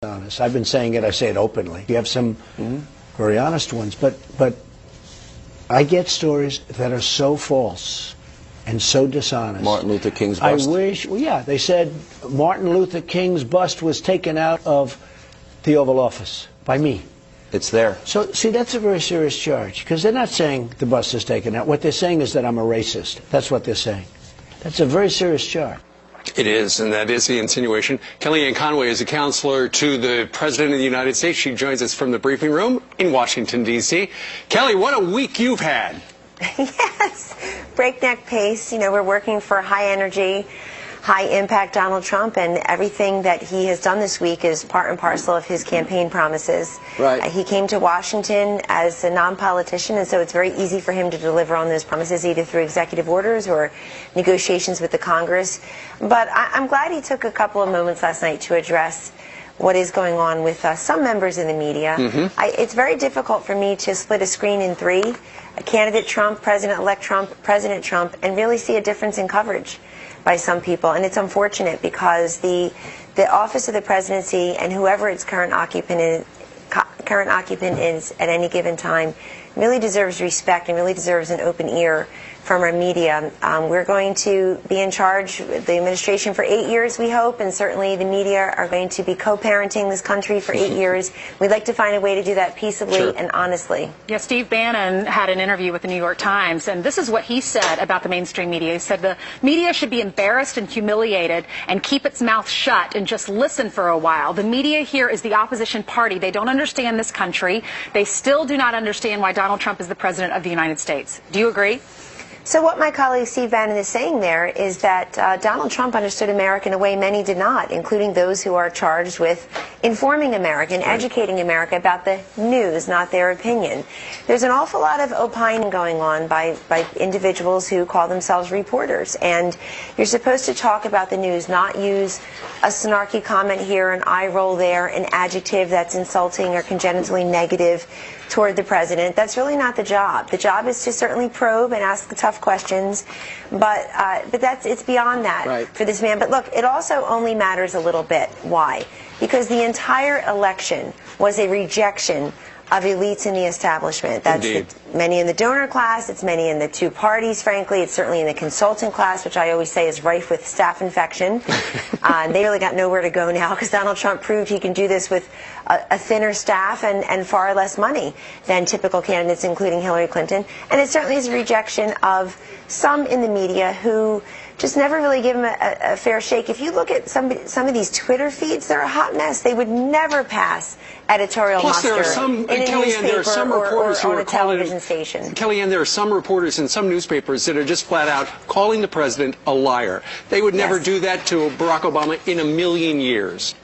honest. I've been saying it, I say it openly. You have some very honest ones, but I get stories that are so false and so dishonest. Martin Luther King's bust? I wish, well, yeah, they said Martin Luther King's bust was taken out of the Oval Office by me. It's there. So, see, that's a very serious charge, because they're not saying the bust is taken out. What they're saying is that I'm a racist. That's what they're saying. That's a very serious charge. It is, and that is the insinuation. Kellyanne Conway is a counselor to the President of the United States. She joins us from the briefing room in Washington, D.C. Kelly, what a week you've had. Yes, breakneck pace. You know, we're working for high energy, high impact Donald Trump, and everything that he has done this week is part and parcel of his campaign promises. Right. He came to Washington as a non-politician, and so it's very easy for him to deliver on those promises, either through executive orders or negotiations with the Congress. But I'm glad he took a couple of moments last night to address what is going on with some members in the media. It's very difficult for me to split a screen in three, candidate Trump, President-elect Trump, President Trump, and really see a difference in coverage by some people. And it's unfortunate, because the office of the presidency and whoever its current occupant is at any given time really deserves respect and really deserves an open ear from our media. We're going to be in charge, the administration, for 8 years, we hope, and certainly the media are going to be co-parenting this country for 8 years. We'd like to find a way to do that peaceably and honestly. Yeah, Steve Bannon had an interview with the New York Times, and this is what he said about the mainstream media. He said the media should be embarrassed and humiliated and keep its mouth shut and just listen for a while. The media here is the opposition party. They don't understand this country. They still do not understand why Donald Trump is the president of the United States. Do you agree? So what my colleague Steve Bannon is saying there is that Donald Trump understood America in a way many did not, including those who are charged with informing America and educating America about the news, not their opinion. There's an awful lot of opining going on by individuals who call themselves reporters, and you're supposed to talk about the news, not use a snarky comment here, an eye roll there, an adjective that's insulting or congenitally negative toward the president. That's really not the job. The job is to certainly probe and ask the tough questions, but it's beyond that for this man. But look, it also only matters a little bit. Why? Because the entire election was a rejection of elites in the establishment. That's many in the donor class, it's many in the two parties, frankly. It's certainly in the consultant class, which I always say is rife with staph infection. They really got nowhere to go now, because Donald Trump proved he can do this with a thinner staff and far less money than typical candidates, including Hillary Clinton. And it certainly is a rejection of some in the media who just never really give him a fair shake. If you look at some of these Twitter feeds, they're a hot mess. They would never pass editorial muster in a newspaper or on a television station. Kellyanne, there are some reporters in some newspapers that are just flat out calling the president a liar. They would never do that to Barack Obama in a million years.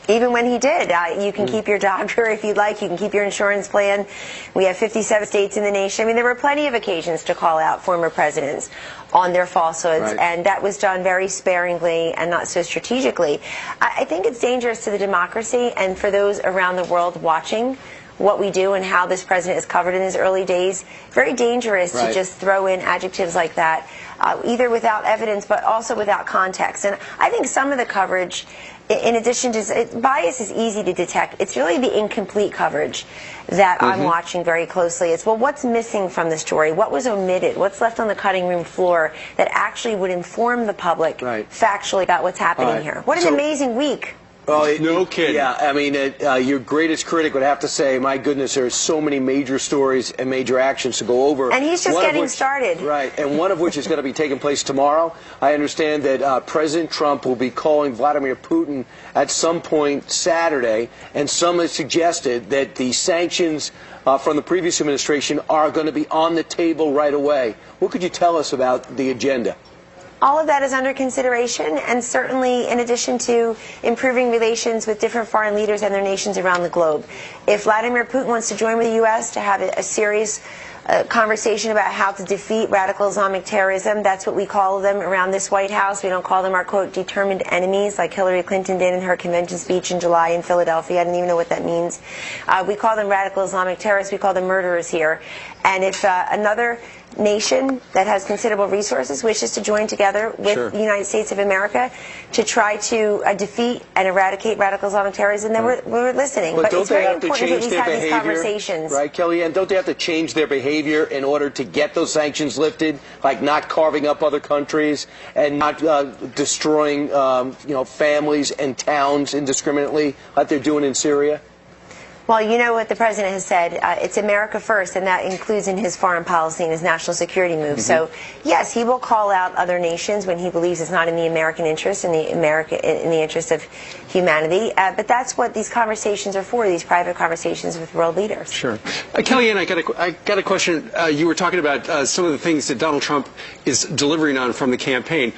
Even when he did. You can keep your doctor if you'd like. You can keep your insurance plan. We have 57 states in the nation. I mean, there were plenty of occasions to call out former presidents on their falsehoods, and that was done very sparingly and not so strategically. I think it's dangerous to the democracy and for those around the world watching what we do and how this president is covered in his early days. Very dangerous to just throw in adjectives like that, either without evidence but also without context. And I think some of the coverage, in addition to bias, is easy to detect. It's really the incomplete coverage that I'm watching very closely. It's, well, what's missing from the story? What was omitted? What's left on the cutting room floor that actually would inform the public factually about what's happening here? What an amazing week. Well, no kidding. Yeah, I mean, your greatest critic would have to say, my goodness, there are so many major stories and major actions to go over. And he's just getting started. Right, and one of which is going to be taking place tomorrow. I understand that President Trump will be calling Vladimir Putin at some point Saturday, and some have suggested that the sanctions from the previous administration are going to be on the table right away. What could you tell us about the agenda? All of that is under consideration, and certainly in addition to improving relations with different foreign leaders and their nations around the globe. If Vladimir Putin wants to join with the U.S. to have a serious conversation about how to defeat radical Islamic terrorism, that's what we call them around this White House. We don't call them our, quote, determined enemies, like Hillary Clinton did in her convention speech in July in Philadelphia. I don't even know what that means. We call them radical Islamic terrorists. We call them murderers here. And if another nation that has considerable resources wishes to join together with the United States of America to try to defeat and eradicate radical Islamic terrorism, then we're listening. But don't it's they very have to important change that their we have these behavior, conversations. right, Kellyanne? Don't they have to change their behavior in order to get those sanctions lifted, like not carving up other countries and not destroying, families and towns indiscriminately, like they're doing in Syria? Well, you know what the president has said. It's America first, and that includes in his foreign policy and his national security move. So, yes, he will call out other nations when he believes it's not in the American interest, in the interest of humanity. But that's what these conversations are for, these private conversations with world leaders. Sure. Kellyanne, I got a question. You were talking about some of the things that Donald Trump is delivering on from the campaign.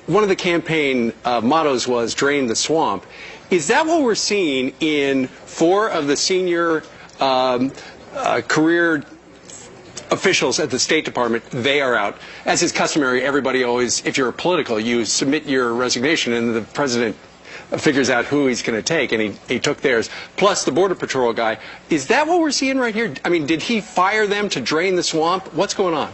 One of the campaign mottos was "Drain the Swamp." Is that what we're seeing in 4 of the senior career officials at the State Department? They are out. As is customary, everybody always, if you're political, you submit your resignation and the president figures out who he's going to take, and he took theirs. Plus the Border Patrol guy. Is that what we're seeing right here? I mean, did he fire them to drain the swamp? What's going on?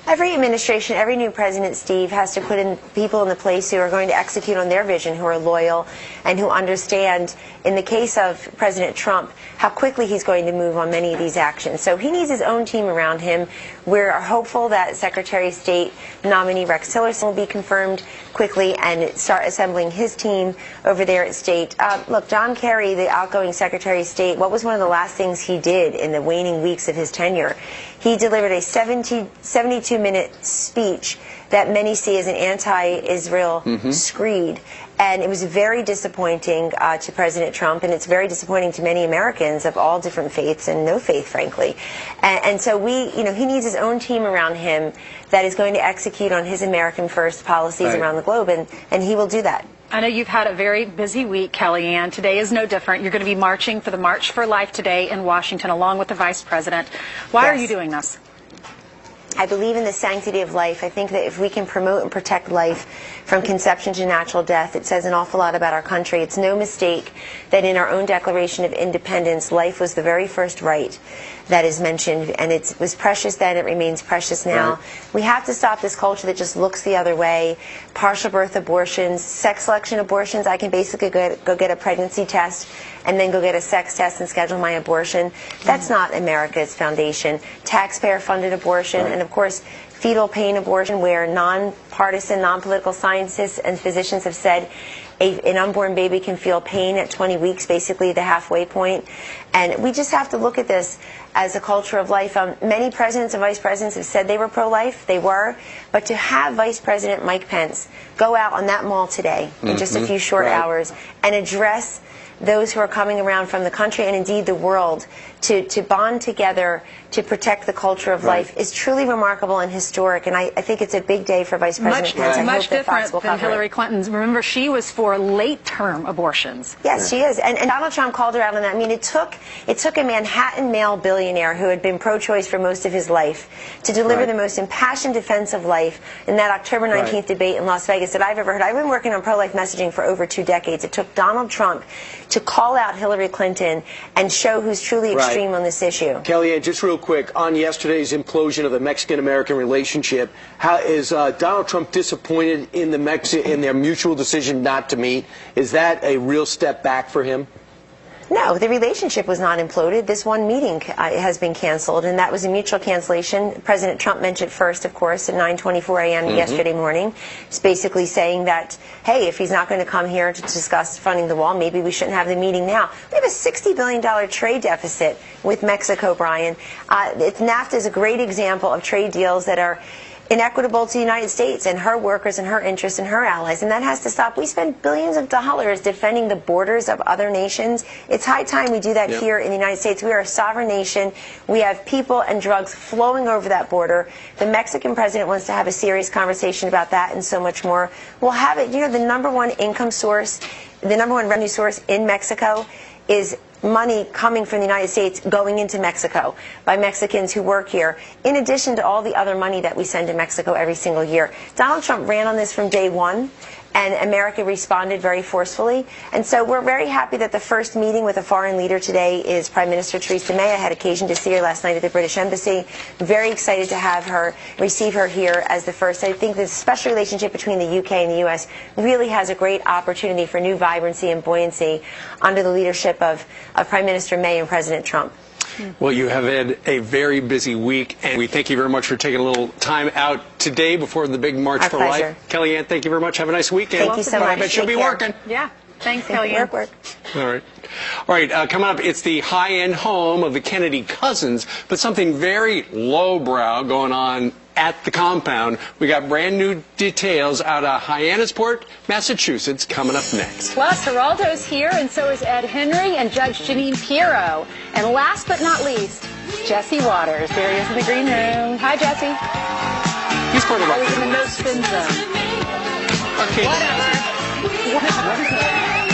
Every administration, every new president, Steve, has to put in people in the place who are going to execute on their vision, who are loyal, and who understand, in the case of President Trump, how quickly he's going to move on many of these actions. So he needs his own team around him. We're hopeful that Secretary of State nominee Rex Tillerson will be confirmed quickly and start assembling his team over there at State. Look, John Kerry, the outgoing Secretary of State, what was one of the last things he did in the waning weeks of his tenure? He delivered a 72-minute speech that many see as an anti-Israel screed. And it was very disappointing to President Trump, and it's very disappointing to many Americans of all different faiths and no faith, frankly. And so he needs his own team around him that is going to execute on his American First policies around the globe, and he will do that. I know you've had a very busy week, Kellyanne. Today is no different. You're going to be marching for the March for Life today in Washington, along with the Vice President. Why are you doing this? I believe in the sanctity of life. I think that if we can promote and protect life from conception to natural death, it says an awful lot about our country. It's no mistake that in our own Declaration of Independence, life was the very first right that is mentioned, and it was precious then, it remains precious now. Right. We have to stop this culture that just looks the other way. Partial birth abortions, sex selection abortions. I can basically go get a pregnancy test and then go get a sex test and schedule my abortion. That's not America's foundation. Taxpayer-funded abortion, and of course, fetal pain abortion, where non-partisan, non-political scientists and physicians have said an unborn baby can feel pain at 20 weeks, basically the halfway point. And we just have to look at this as a culture of life. Many presidents and vice presidents have said they were pro-life. They were. But to have Vice President Mike Pence go out on that mall today in just a few short hours and address those who are coming around from the country and indeed the world to bond together to protect the culture of life is truly remarkable and historic, and I think it's a big day for Vice President Pence. Much different than Hillary Clinton's. Remember, she was for late-term abortions. Yes, she is, and Donald Trump called her out on that. I mean, it took a Manhattan male billionaire who had been pro-choice for most of his life to deliver the most impassioned defense of life in that October 19th debate in Las Vegas that I've ever heard. I've been working on pro-life messaging for over 2 decades. It took Donald Trump to call out Hillary Clinton and show who's truly extreme on this issue. Kellyanne, just real quick, on yesterday's implosion of the Mexican-American relationship, how is Donald Trump disappointed in in their mutual decision not to meet? Is that a real step back for him? No, the relationship was not imploded. This one meeting has been canceled, and that was a mutual cancellation. President Trump mentioned first, of course, at 9:24 a.m. yesterday morning. It's basically saying that, hey, if he's not going to come here to discuss funding the wall, maybe we shouldn't have the meeting now. We have a $60 billion trade deficit with Mexico, Brian. NAFTA is a great example of trade deals that are inequitable to the United States and her workers and her interests and her allies, and that has to stop. We spend billions of dollars defending the borders of other nations. It's high time we do that here in the United States. We are a sovereign nation. We have people and drugs flowing over that border. The Mexican president wants to have a serious conversation about that and so much more. We'll have it. You know, the number one income source, the number one revenue source in Mexico is money coming from the United States going into Mexico by Mexicans who work here, in addition to all the other money that we send to Mexico every single year. Donald Trump ran on this from day one, and America responded very forcefully. And so we're very happy that the first meeting with a foreign leader today is Prime Minister Theresa May. I had occasion to see her last night at the British Embassy. Very excited to have her, receive her here as the first. I think the special relationship between the UK and the US really has a great opportunity for new vibrancy and buoyancy under the leadership of Prime Minister May and President Trump. Well, you have had a very busy week, and we thank you very much for taking a little time out today before the big March for Life. Kellyanne, thank you very much. Have a nice weekend. Thank you so much. I bet you'll be working. Yeah. Thanks, Kellyanne. Work. All right. Coming up, it's the high-end home of the Kennedy cousins, but something very lowbrow going on at the compound. We got brand new details out of Hyannisport, Massachusetts, coming up next. Plus, Geraldo's here, and so is Ed Henry and Judge Jeanine Pirro. And last but not least, Jesse Waters. There he is in the green room. Hi, Jesse. He's part of I was in the no spin zone. Okay. Whatever. What is that?